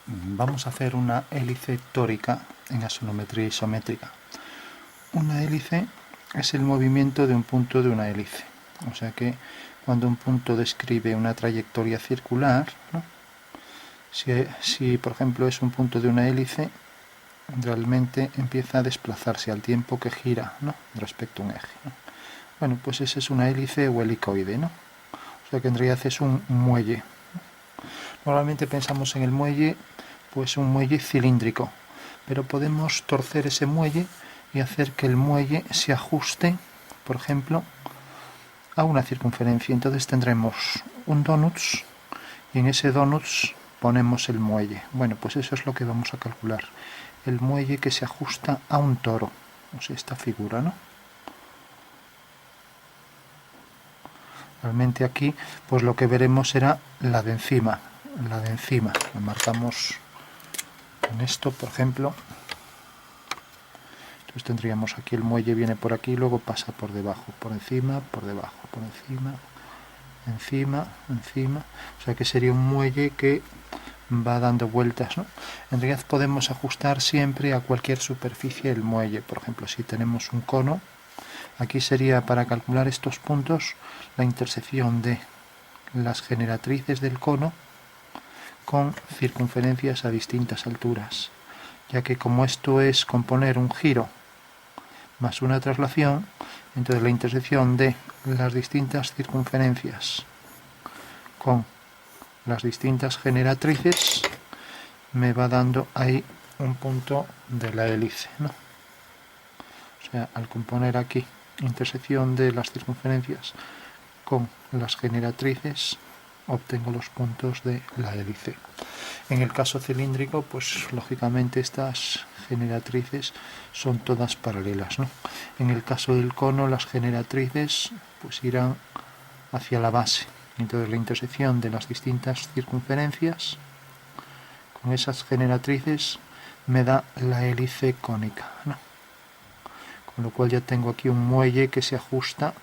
Vamos a hacer una hélice tórica en axonometría isométrica. Una hélice es el movimiento de un punto de una hélice. O sea que cuando un punto describe una trayectoria circular, ¿no? Si por ejemplo es un punto de una hélice, realmente empieza a desplazarse al tiempo que gira, ¿no?, respecto a un eje, ¿no? Bueno, pues esa es una hélice o helicoide, ¿no? O sea que en realidad es un muelle. Normalmente pensamos en el muelle, pues un muelle cilíndrico, pero podemos torcer ese muelle y hacer que el muelle se ajuste, por ejemplo, a una circunferencia. Entonces tendremos un donuts y en ese donuts ponemos el muelle. Bueno, pues eso es lo que vamos a calcular. El muelle que se ajusta a un toro. O sea, esta figura, ¿no? Realmente aquí, pues lo que veremos será la de encima. La de encima. Lo marcamos con esto, por ejemplo. Entonces tendríamos aquí el muelle, viene por aquí, luego pasa por debajo, por encima, por debajo, por encima, encima, encima. O sea que sería un muelle que va dando vueltas, ¿no? En realidad podemos ajustar siempre a cualquier superficie el muelle. Por ejemplo, si tenemos un cono, aquí sería, para calcular estos puntos, la intersección de las generatrices del cono con circunferencias a distintas alturas, ya que como esto es componer un giro más una traslación, entonces la intersección de las distintas circunferencias con las distintas generatrices me va dando ahí un punto de la hélice, ¿no? O sea, al componer aquí intersección de las circunferencias con las generatrices, obtengo los puntos de la hélice. En el caso cilíndrico, pues lógicamente estas generatrices son todas paralelas, ¿no? En el caso del cono, las generatrices pues irán hacia la base. Entonces la intersección de las distintas circunferencias con esas generatrices me da la hélice cónica, ¿no? Con lo cual ya tengo aquí un muelle que se ajusta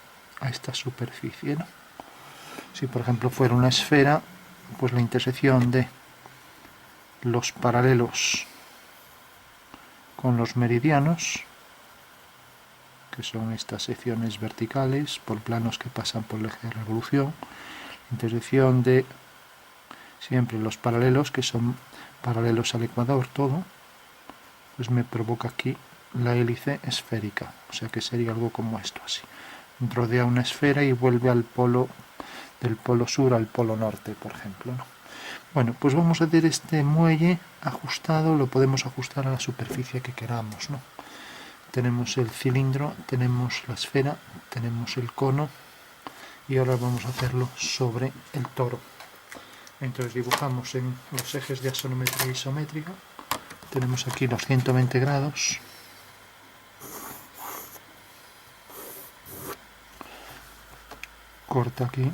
a esta superficie, ¿no? Si por ejemplo fuera una esfera, pues la intersección de los paralelos con los meridianos, que son estas secciones verticales por planos que pasan por el eje de revolución, intersección de siempre los paralelos, que son paralelos al ecuador todo, pues me provoca aquí la hélice esférica. O sea que sería algo como esto, así. Rodea una esfera y vuelve al polo, del polo sur al polo norte, por ejemplo, ¿no? Bueno, pues vamos a hacer este muelle ajustado, lo podemos ajustar a la superficie que queramos, ¿no? Tenemos el cilindro, tenemos la esfera, tenemos el cono y ahora vamos a hacerlo sobre el toro. Entonces dibujamos en los ejes de axonometría isométrica, tenemos aquí los 120 grados, corta aquí.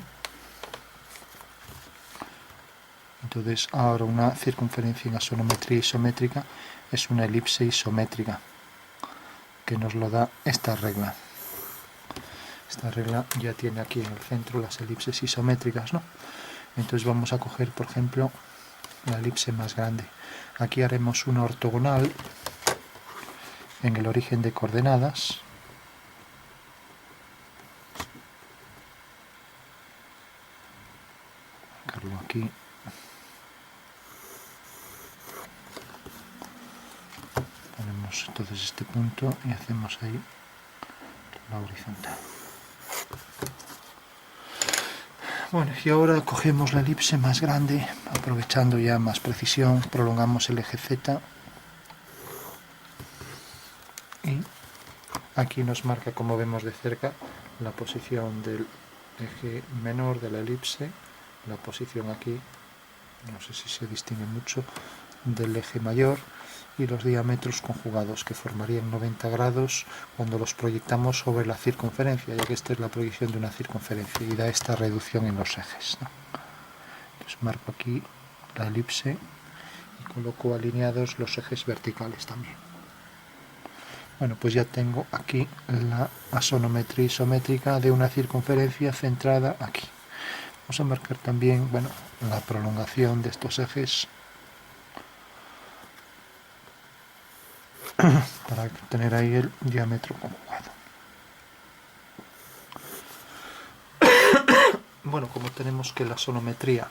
Entonces ahora una circunferencia en axonometría isométrica es una elipse isométrica, que nos lo da esta regla. Esta regla ya tiene aquí en el centro las elipses isométricas, ¿no? Entonces vamos a coger, por ejemplo, la elipse más grande. Aquí haremos una ortogonal en el origen de coordenadas. Marcarlo aquí. Ponemos entonces este punto y hacemos ahí la horizontal. Bueno, y ahora cogemos la elipse más grande, aprovechando ya más precisión, prolongamos el eje Z y aquí nos marca, como vemos de cerca, la posición del eje menor de la elipse, la posición aquí, no sé si se distingue mucho, del eje mayor, y los diámetros conjugados, que formarían 90 grados cuando los proyectamos sobre la circunferencia, ya que esta es la proyección de una circunferencia y da esta reducción en los ejes, ¿no? Entonces marco aquí la elipse y coloco alineados los ejes verticales también. Bueno, pues ya tengo aquí la axonometría isométrica de una circunferencia centrada aquí. Vamos a marcar también, bueno, la prolongación de estos ejes para tener ahí el diámetro conjugado. Bueno, como tenemos que la sonometría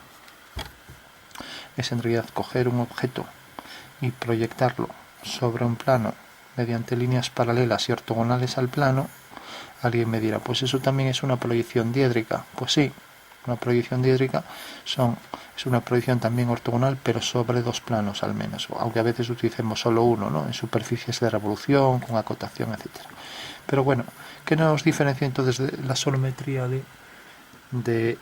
es en realidad coger un objeto y proyectarlo sobre un plano mediante líneas paralelas y ortogonales al plano, alguien me dirá, pues eso también es una proyección diédrica. Pues sí, una proyección diédrica es una proyección también ortogonal, pero sobre dos planos al menos, aunque a veces utilicemos solo uno, ¿no? En superficies de revolución, con acotación, etc. Pero bueno, ¿qué nos diferencia entonces de la sonometría del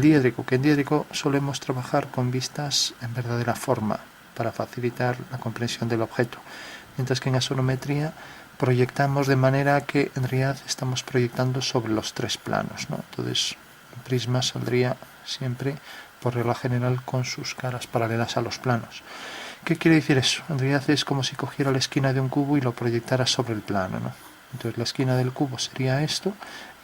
diédrico? Que en diédrico solemos trabajar con vistas en verdadera forma para facilitar la comprensión del objeto, mientras que en asonometría proyectamos de manera que en realidad estamos proyectando sobre los tres planos, ¿no? Entonces el prisma saldría siempre por regla general con sus caras paralelas a los planos. ¿Qué quiere decir eso? En realidad es como si cogiera la esquina de un cubo y lo proyectara sobre el plano, ¿no? Entonces la esquina del cubo sería esto,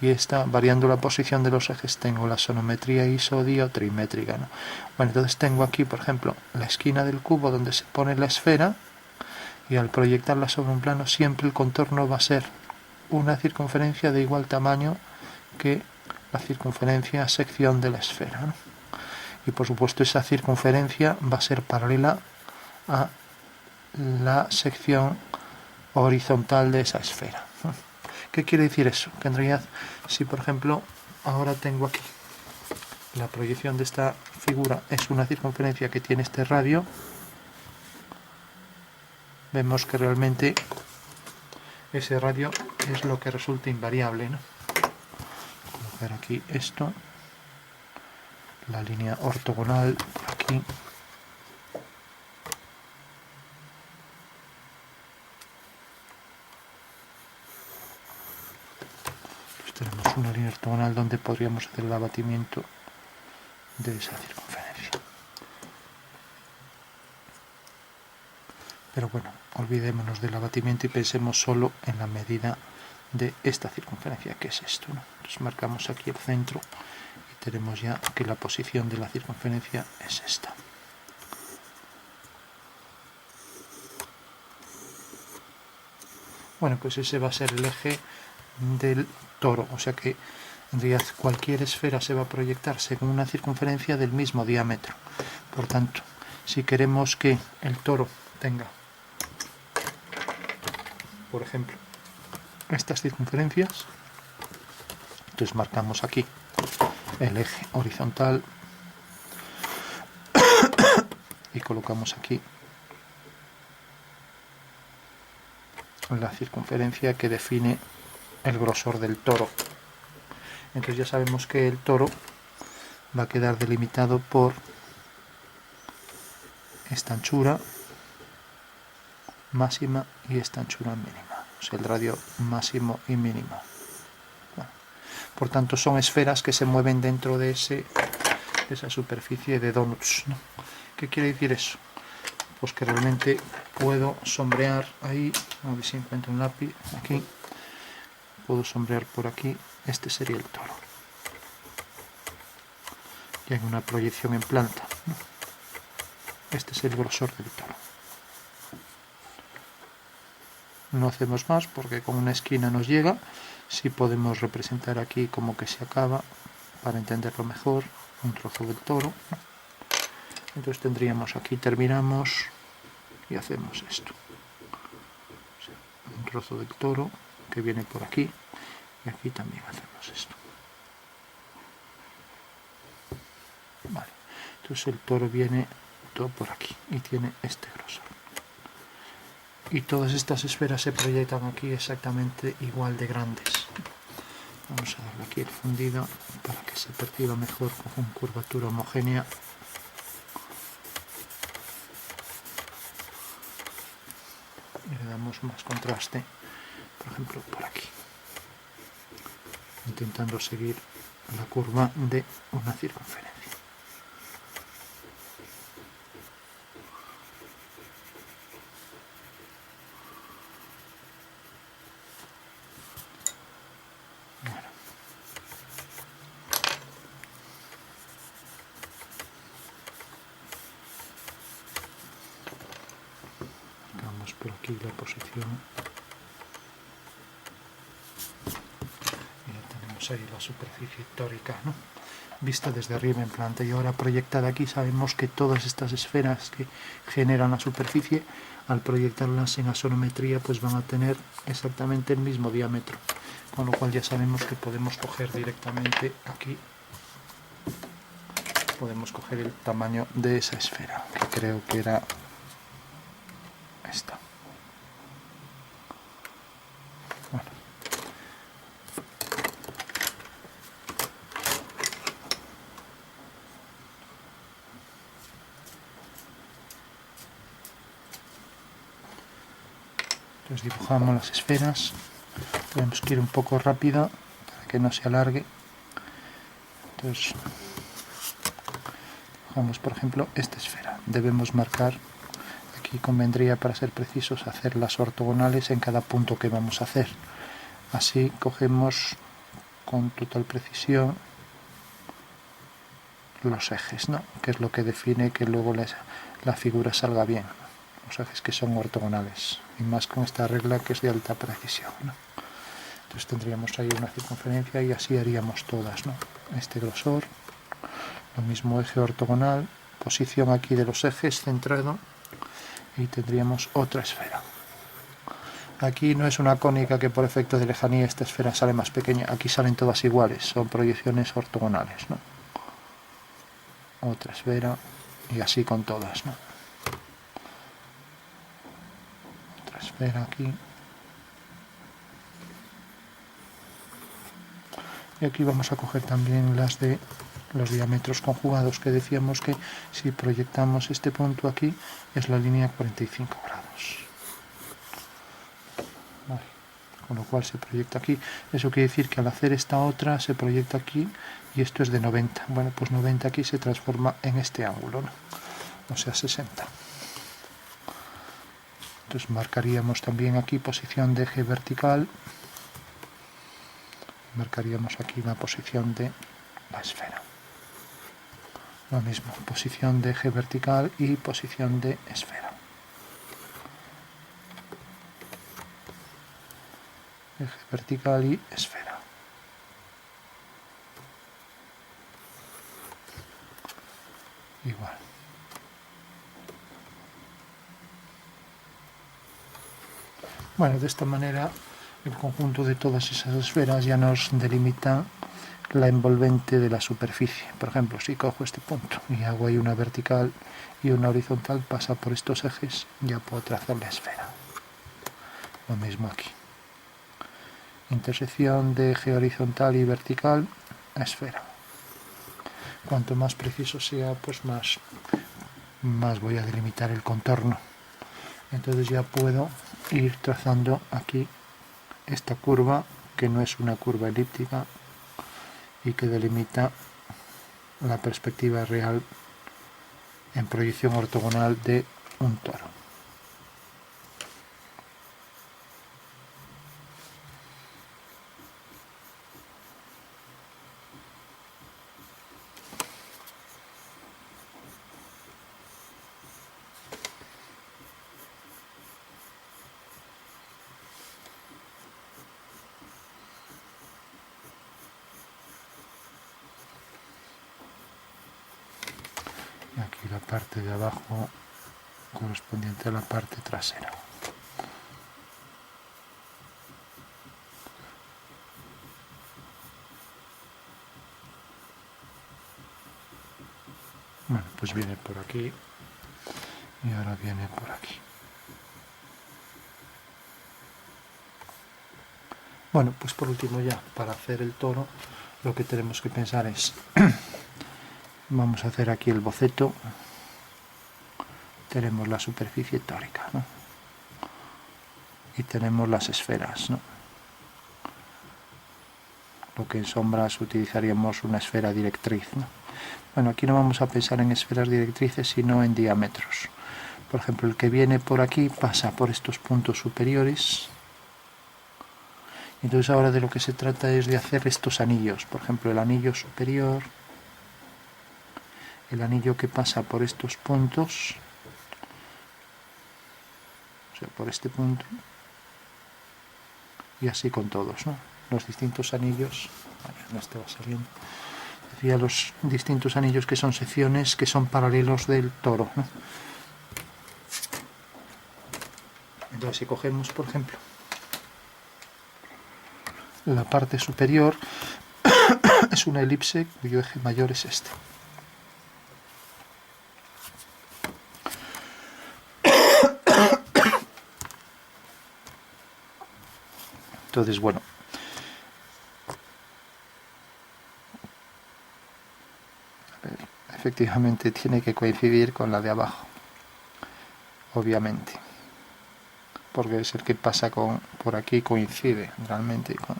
y esta, variando la posición de los ejes, tengo la sonometría isodiotrimétrica, ¿no? Bueno, entonces tengo aquí, por ejemplo, la esquina del cubo donde se pone la esfera, y al proyectarla sobre un plano siempre el contorno va a ser una circunferencia de igual tamaño que la circunferencia sección de la esfera, ¿no? Y por supuesto esa circunferencia va a ser paralela a la sección horizontal de esa esfera. ¿Qué quiere decir eso? Que en realidad, si por ejemplo ahora tengo aquí la proyección de esta figura, es una circunferencia que tiene este radio, vemos que realmente ese radio es lo que resulta invariable, ¿no? Colocar aquí esto, la línea ortogonal por aquí, pues tenemos una línea ortogonal donde podríamos hacer el abatimiento de esa circunferencia. Pero bueno, olvidémonos del abatimiento y pensemos solo en la medida de esta circunferencia, que es esto, ¿no? Entonces marcamos aquí el centro y tenemos ya que la posición de la circunferencia es esta. Bueno, pues ese va a ser el eje del toro, o sea que en realidad cualquier esfera se va a proyectar según una circunferencia del mismo diámetro. Por tanto, si queremos que el toro tenga, por ejemplo, estas circunferencias, entonces marcamos aquí el eje horizontal y colocamos aquí la circunferencia que define el grosor del toro. Entonces ya sabemos que el toro va a quedar delimitado por esta anchura máxima y esta anchura mínima, o sea, el radio máximo y mínimo. Por tanto, son esferas que se mueven dentro de esa superficie de donuts, ¿no? ¿Qué quiere decir eso? Pues que realmente puedo sombrear ahí, a ver si encuentro un lápiz, aquí, puedo sombrear por aquí, este sería el toro. Y hay una proyección en planta, ¿no? Este es el grosor del toro. No hacemos más porque con una esquina nos llega. Sí podemos representar aquí como que se acaba, para entenderlo mejor, un trozo del toro. Entonces tendríamos aquí, terminamos y hacemos esto. O sea, un trozo del toro que viene por aquí y aquí también hacemos esto. Vale. Entonces el toro viene todo por aquí y tiene este grosor. Y todas estas esferas se proyectan aquí exactamente igual de grandes. Vamos a darle aquí el fundido para que se perciba mejor con curvatura homogénea. Y le damos más contraste, por ejemplo, por aquí, intentando seguir la curva de una circunferencia. Marcamos por aquí la posición. Y ya tenemos ahí la superficie tórica, ¿no? Vista desde arriba en planta, y ahora proyectada aquí sabemos que todas estas esferas que generan la superficie, al proyectarlas en asonometría, pues van a tener exactamente el mismo diámetro, con lo cual ya sabemos que podemos coger directamente aquí, podemos coger el tamaño de esa esfera, que creo que era esta. Bueno. Entonces dibujamos las esferas, tenemos que ir un poco rápido para que no se alargue. Entonces dibujamos, por ejemplo, esta esfera. Debemos marcar, aquí convendría, para ser precisos, hacer las ortogonales en cada punto que vamos a hacer. Así cogemos con total precisión los ejes, ¿no? Que es lo que define que luego la figura salga bien. Los ejes que son ortogonales, y más con esta regla que es de alta precisión, ¿no? Entonces tendríamos ahí una circunferencia y así haríamos todas, ¿no? Este grosor, lo mismo eje ortogonal, posición aquí de los ejes centrado, y tendríamos otra esfera. Aquí no es una cónica que por efecto de lejanía esta esfera sale más pequeña, aquí salen todas iguales, son proyecciones ortogonales, ¿no? Otra esfera, y así con todas, ¿no? Otra esfera aquí. Y aquí vamos a coger también las de los diámetros conjugados, que decíamos que si proyectamos este punto aquí es la línea 45 grados. Vale. Con lo cual se proyecta aquí. Eso quiere decir que al hacer esta otra se proyecta aquí, y esto es de 90. Bueno, pues 90 aquí se transforma en este ángulo, ¿no? O sea, 60. Entonces marcaríamos también aquí posición de eje vertical. Marcaríamos aquí la posición de la esfera. Lo mismo, posición de eje vertical y posición de esfera. Eje vertical y esfera. Igual. Bueno, de esta manera el conjunto de todas esas esferas ya nos delimita la envolvente de la superficie. Por ejemplo, si cojo este punto y hago ahí una vertical y una horizontal, pasa por estos ejes, ya puedo trazar la esfera. Lo mismo aquí. Intersección de eje horizontal y vertical, esfera. Cuanto más preciso sea, pues más voy a delimitar el contorno. Entonces ya puedo ir trazando aquí esta curva, que no es una curva elíptica y que delimita la perspectiva real en proyección ortogonal de un toro. Y aquí la parte de abajo correspondiente a la parte trasera. Bueno, pues viene por aquí y ahora viene por aquí. Bueno, pues por último ya, para hacer el toro, lo que tenemos que pensar es, vamos a hacer aquí el boceto, tenemos la superficie tórica, ¿no? Y tenemos las esferas, ¿no? Lo que en sombras utilizaríamos una esfera directriz, ¿no? Bueno, aquí no vamos a pensar en esferas directrices, sino en diámetros. Por ejemplo, el que viene por aquí pasa por estos puntos superiores. Entonces ahora de lo que se trata es de hacer estos anillos. Por ejemplo, el anillo superior, el anillo que pasa por estos puntos, sea, por este punto, y así con todos, ¿no? Los distintos anillos, bueno, este va saliendo, decía los distintos anillos que son secciones que son paralelos del toro, ¿no? Entonces, si cogemos, por ejemplo, la parte superior, es una elipse cuyo eje mayor es este. Entonces, bueno, efectivamente tiene que coincidir con la de abajo, obviamente, porque es el que pasa por aquí, coincide realmente con...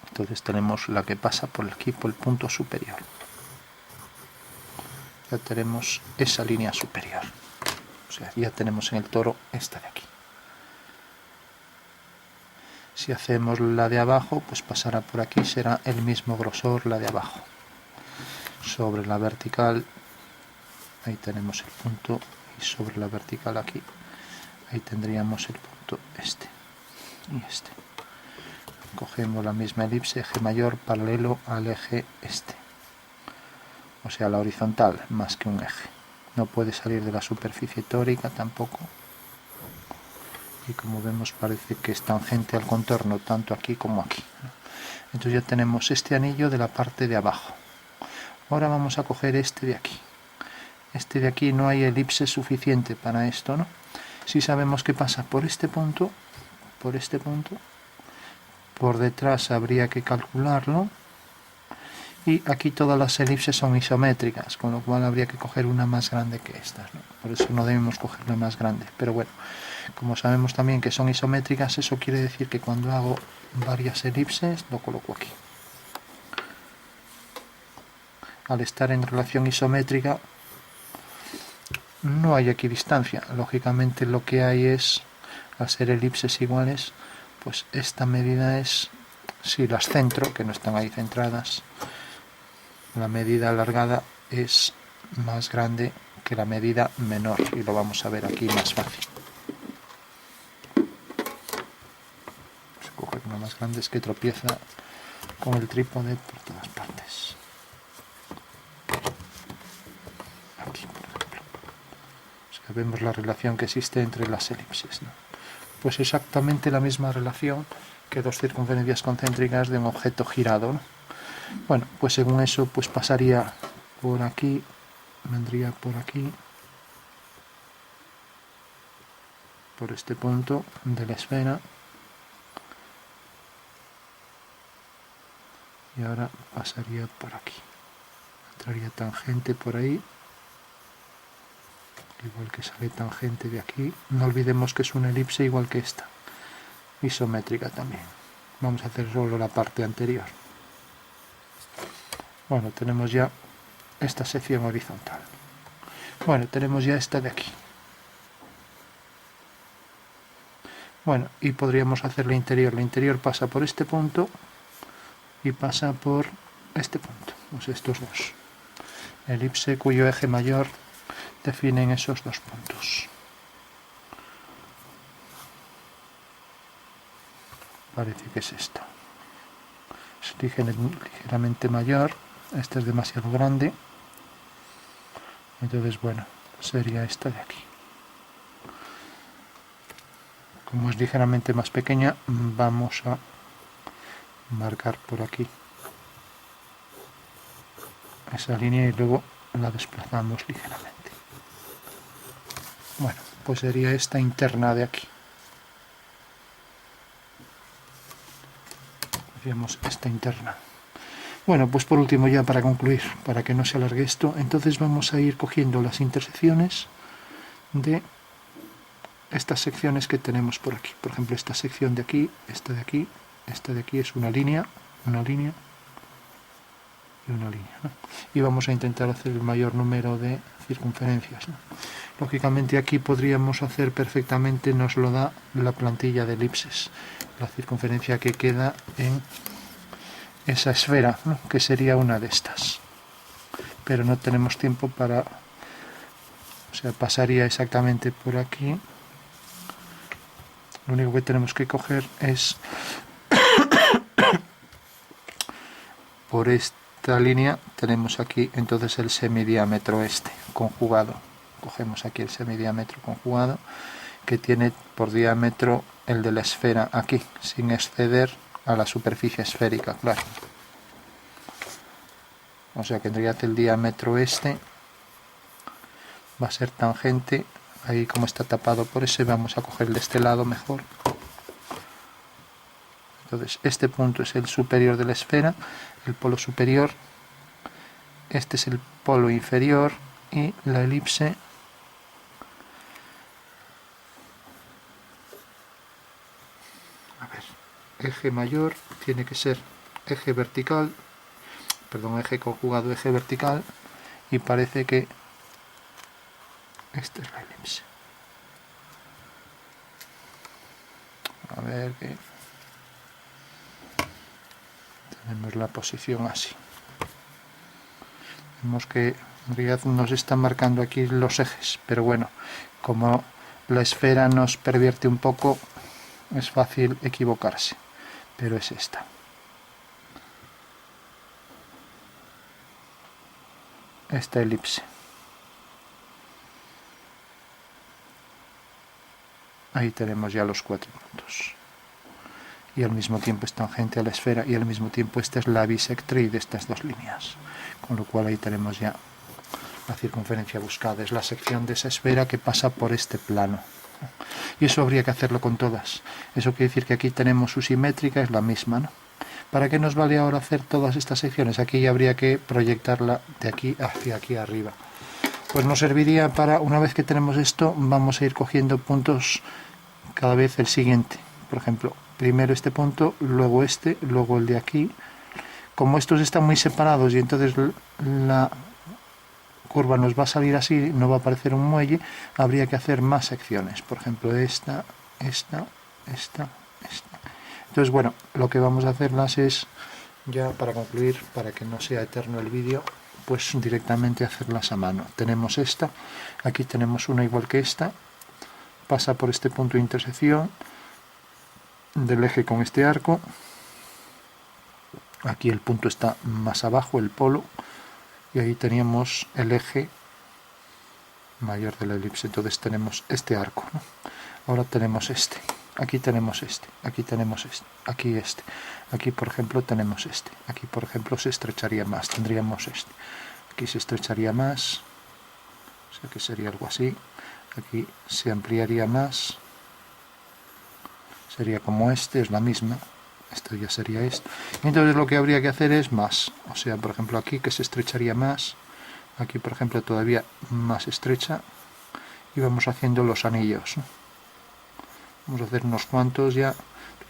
Entonces tenemos la que pasa por aquí, por el punto superior. Ya tenemos esa línea superior, o sea, ya tenemos en el toro esta de aquí. Si hacemos la de abajo, pues pasará por aquí, será el mismo grosor la de abajo. Sobre la vertical, ahí tenemos el punto, y sobre la vertical aquí, ahí tendríamos el punto este y este. Cogemos la misma elipse, eje mayor paralelo al eje este, o sea, la horizontal más que un eje. No puede salir de la superficie tórica tampoco. Y como vemos parece que es tangente al contorno tanto aquí como aquí. Entonces ya tenemos este anillo de la parte de abajo. Ahora vamos a coger este de aquí. Este de aquí no hay elipse suficiente para esto, ¿no? Si sabemos que pasa por este punto, por detrás habría que calcularlo. Y aquí todas las elipses son isométricas, con lo cual habría que coger una más grande que estas, ¿no? Por eso no debemos coger la más grande. Pero bueno, como sabemos también que son isométricas, eso quiere decir que cuando hago varias elipses, lo coloco aquí. Al estar en relación isométrica, no hay equidistancia. Lógicamente lo que hay es, al ser elipses iguales, pues esta medida es, si las centro, que no están ahí centradas, la medida alargada es más grande que la medida menor, y lo vamos a ver aquí más fácil. Vamos a coger una más grande, es que tropieza con el trípode por todas partes. Aquí, por ejemplo. O sea, vemos la relación que existe entre las elipses, ¿no? Pues exactamente la misma relación que dos circunferencias concéntricas de un objeto girado, ¿no? Bueno, pues según eso, pues pasaría por aquí, vendría por aquí, por este punto de la esfera, y ahora pasaría por aquí, entraría tangente por ahí, igual que sale tangente de aquí. No olvidemos que es una elipse igual que esta, isométrica también. Vamos a hacer solo la parte anterior. Bueno, tenemos ya esta sección horizontal. Bueno, tenemos ya esta de aquí. Bueno, y podríamos hacer la interior. La interior pasa por este punto y pasa por este punto, o sea, estos dos. Elipse cuyo eje mayor definen esos dos puntos. Parece que es esto. Es ligeramente mayor. Este es demasiado grande. Entonces, bueno, sería esta de aquí. Como es ligeramente más pequeña, vamos a marcar por aquí esa línea y luego la desplazamos ligeramente. Bueno, pues sería esta interna de aquí. Hacíamos esta interna. Bueno, pues por último, ya para concluir, para que no se alargue esto, entonces vamos a ir cogiendo las intersecciones de estas secciones que tenemos por aquí. Por ejemplo, esta sección de aquí, esta de aquí es una línea y una línea, ¿no? Y vamos a intentar hacer el mayor número de circunferencias, ¿no? Lógicamente aquí podríamos hacer perfectamente, nos lo da la plantilla de elipses, la circunferencia que queda en esa esfera, ¿no? Que sería una de estas. Pero no tenemos tiempo para... O sea, pasaría exactamente por aquí. Lo único que tenemos que coger es por esta línea, tenemos aquí entonces el semidiámetro este conjugado. Cogemos aquí el semidiámetro conjugado, que tiene por diámetro el de la esfera aquí, sin exceder a la superficie esférica, claro. O sea que en realidad el diámetro este va a ser tangente, ahí como está tapado por eso, vamos a coger de este lado mejor. Entonces este punto es el superior de la esfera, el polo superior, este es el polo inferior y la elipse eje mayor tiene que ser eje vertical, perdón, eje conjugado, eje vertical, y parece que esta es la elipse. A ver que tenemos la posición así. Vemos que en realidad nos están marcando aquí los ejes, pero bueno, como la esfera nos pervierte un poco, es fácil equivocarse, pero es esta. Esta elipse. Ahí tenemos ya los 4 puntos. Y al mismo tiempo es tangente a la esfera, y al mismo tiempo esta es la bisectriz de estas dos líneas. Con lo cual ahí tenemos ya la circunferencia buscada. Es la sección de esa esfera que pasa por este plano. Y eso habría que hacerlo con todas. Eso quiere decir que aquí tenemos su simétrica, es la misma, ¿no? ¿Para qué nos vale ahora hacer todas estas secciones? Aquí ya habría que proyectarla de aquí hacia aquí arriba. Pues nos serviría para, una vez que tenemos esto, vamos a ir cogiendo puntos cada vez el siguiente. Por ejemplo, primero este punto, luego este, luego el de aquí. Como estos están muy separados y entonces la curva nos va a salir así, no va a aparecer un muelle, habría que hacer más secciones. Por ejemplo, esta. Entonces, bueno, lo que vamos a hacerlas es, ya para concluir, para que no sea eterno el vídeo, pues directamente hacerlas a mano. Tenemos esta, aquí tenemos una igual que esta, pasa por este punto de intersección del eje con este arco. Aquí el punto está más abajo, el polo, y ahí teníamos el eje mayor de la elipse. Entonces tenemos este arco, ¿no? Ahora tenemos este, aquí tenemos este, aquí tenemos este, aquí este, aquí por ejemplo tenemos este, aquí por ejemplo se estrecharía más, tendríamos este, aquí se estrecharía más, o sea que sería algo así, aquí se ampliaría más, sería como este, es la misma, esto ya sería esto. Entonces lo que habría que hacer es más, o sea, por ejemplo aquí que se estrecharía más, aquí por ejemplo todavía más estrecha, y vamos haciendo los anillos, ¿no? Vamos a hacer unos cuantos ya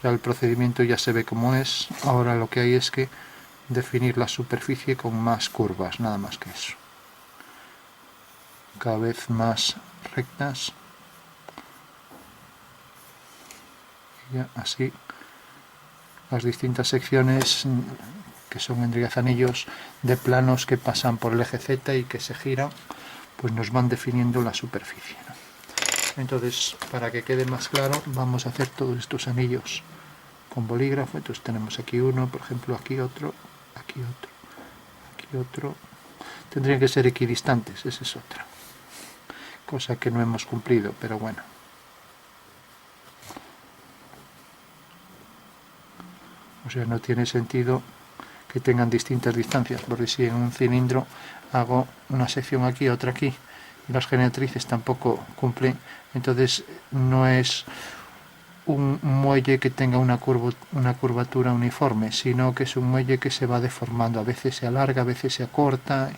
el procedimiento ya se ve cómo es. Ahora lo que hay es que definir la superficie con más curvas, nada más que eso. Cada vez más rectas. Y ya así las distintas secciones que son en realidad anillos de planos que pasan por el eje Z y que se giran, pues nos van definiendo la superficie, ¿no? Entonces, para que quede más claro, vamos a hacer todos estos anillos con bolígrafo. Entonces tenemos aquí uno, por ejemplo, aquí otro, aquí otro, aquí otro. Tendrían que ser equidistantes, esa es otra cosa que no hemos cumplido, pero bueno. O sea, no tiene sentido que tengan distintas distancias, porque si en un cilindro hago una sección aquí, otra aquí, y las geometrices tampoco cumplen, entonces no es un muelle que tenga una curvatura uniforme, sino que es un muelle que se va deformando, a veces se alarga, a veces se acorta.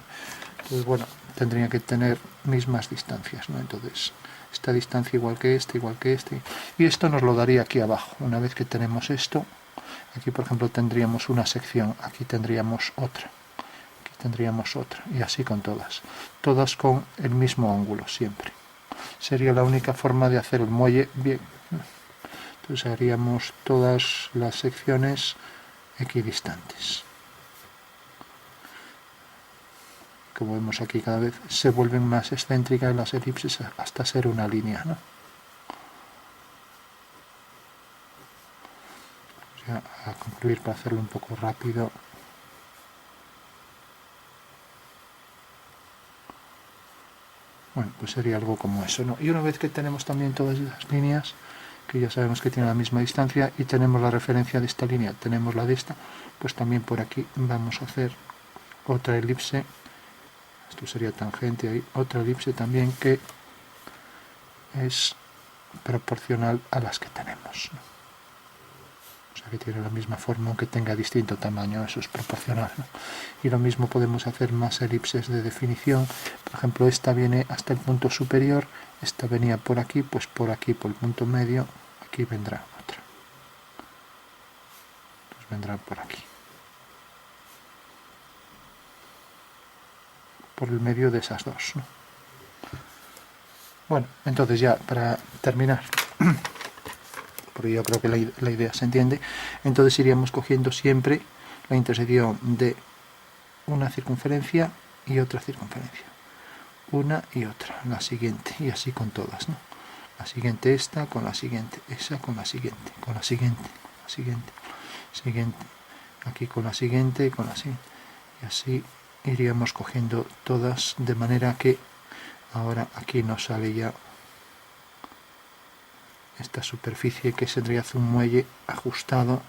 Entonces, bueno, tendría que tener mismas distancias, ¿no? Entonces, esta distancia igual que este, y esto nos lo daría aquí abajo. Una vez que tenemos esto, aquí por ejemplo tendríamos una sección, aquí tendríamos otra, aquí tendríamos otra, y así con todas con el mismo ángulo siempre. Sería la única forma de hacer el muelle bien. Entonces haríamos todas las secciones equidistantes. como vemos aquí, cada vez se vuelven más excéntricas las elipses hasta ser una línea, ¿no? O sea, a concluir, para hacerlo un poco rápido, bueno, pues sería algo como eso, ¿no? Y una vez que tenemos también todas esas líneas, que ya sabemos que tienen la misma distancia, y tenemos la referencia de esta línea, tenemos la de esta, pues también por aquí vamos a hacer otra elipse. Esto sería tangente ahí, otra elipse también que es proporcional a las que tenemos, ¿no? O sea que tiene la misma forma aunque tenga distinto tamaño, eso es proporcional, ¿no? Y lo mismo podemos hacer más elipses de definición. Por ejemplo, esta viene hasta el punto superior, esta venía por aquí, pues por aquí, por el punto medio, aquí vendrá otra. Pues vendrá por aquí, por el medio de esas dos, ¿no? Bueno, entonces ya para terminar, porque yo creo que la idea se entiende, entonces iríamos cogiendo siempre la intersección de una circunferencia y otra circunferencia, una y otra, la siguiente, y así con todas, ¿no? La siguiente esta con la siguiente, esa con la siguiente, con la siguiente, con la siguiente, siguiente, aquí con la siguiente y con la siguiente, y así iríamos cogiendo todas, de manera que ahora aquí nos sale ya esta superficie que tendría un muelle ajustado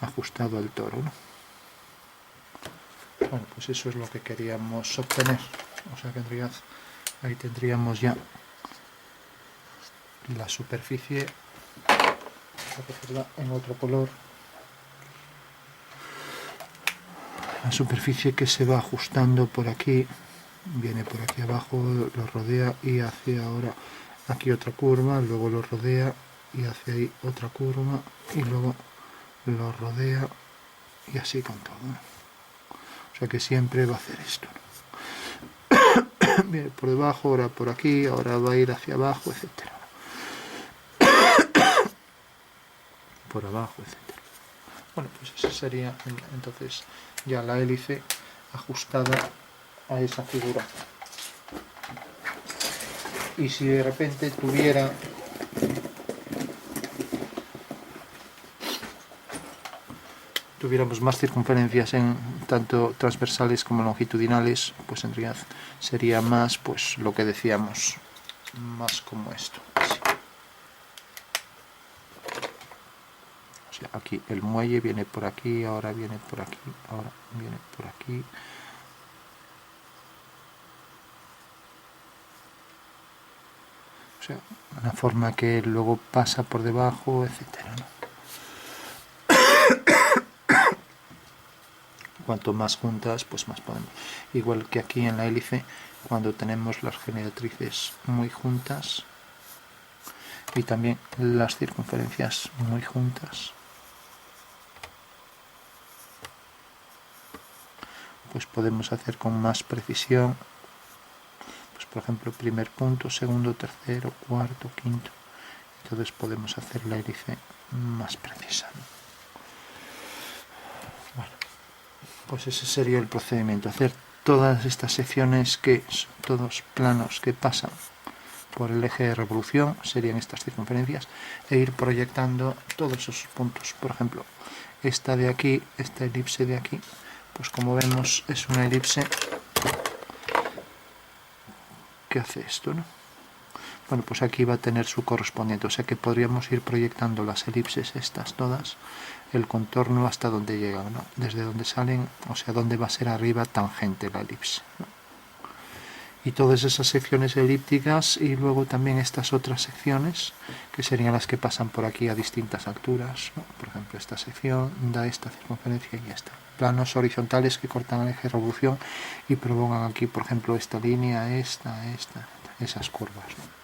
al toro, ¿no? Bueno, pues eso es lo que queríamos obtener. O sea que ahí tendríamos ya la superficie. Voy a cogerla en otro color. La superficie que se va ajustando por aquí, viene por aquí abajo, lo rodea y hace ahora aquí otra curva, luego lo rodea y hace ahí otra curva y luego lo rodea y así con todo, ¿no? O sea que siempre va a hacer esto, ¿no? Viene por debajo, ahora por aquí, ahora va a ir hacia abajo, etcétera. Por abajo, etcétera. Bueno, pues esa sería entonces ya la hélice ajustada a esa figura. Y si de repente tuviéramos más circunferencias en tanto transversales como longitudinales, pues en realidad sería más, pues lo que decíamos, más como esto. Así. O sea, aquí el muelle viene por aquí, ahora viene por aquí, ahora viene por aquí. O sea, una forma que luego pasa por debajo, etcétera, ¿no? Cuanto más juntas, pues más podemos. Igual que aquí en la hélice, cuando tenemos las generatrices muy juntas y también las circunferencias muy juntas, pues podemos hacer con más precisión, pues por ejemplo, primer punto, segundo, tercero, cuarto, quinto. Entonces podemos hacer la hélice más precisa, ¿no? Bueno, pues ese sería el procedimiento, hacer todas estas secciones, todos planos que pasan por el eje de revolución, serían estas circunferencias, e ir proyectando todos esos puntos. Por ejemplo, esta de aquí, esta elipse de aquí, pues como vemos es una elipse que hace esto, ¿no? Bueno, pues aquí va a tener su correspondiente, o sea que podríamos ir proyectando las elipses estas todas, el contorno hasta donde llegan, ¿no? Desde donde salen, o sea, donde va a ser arriba tangente la elipse, ¿no? Y todas esas secciones elípticas y luego también estas otras secciones que serían las que pasan por aquí a distintas alturas, ¿no? Por ejemplo, esta sección da esta circunferencia y esta. Planos horizontales que cortan el eje de revolución y provocan aquí, por ejemplo, esta línea, esas curvas, ¿no?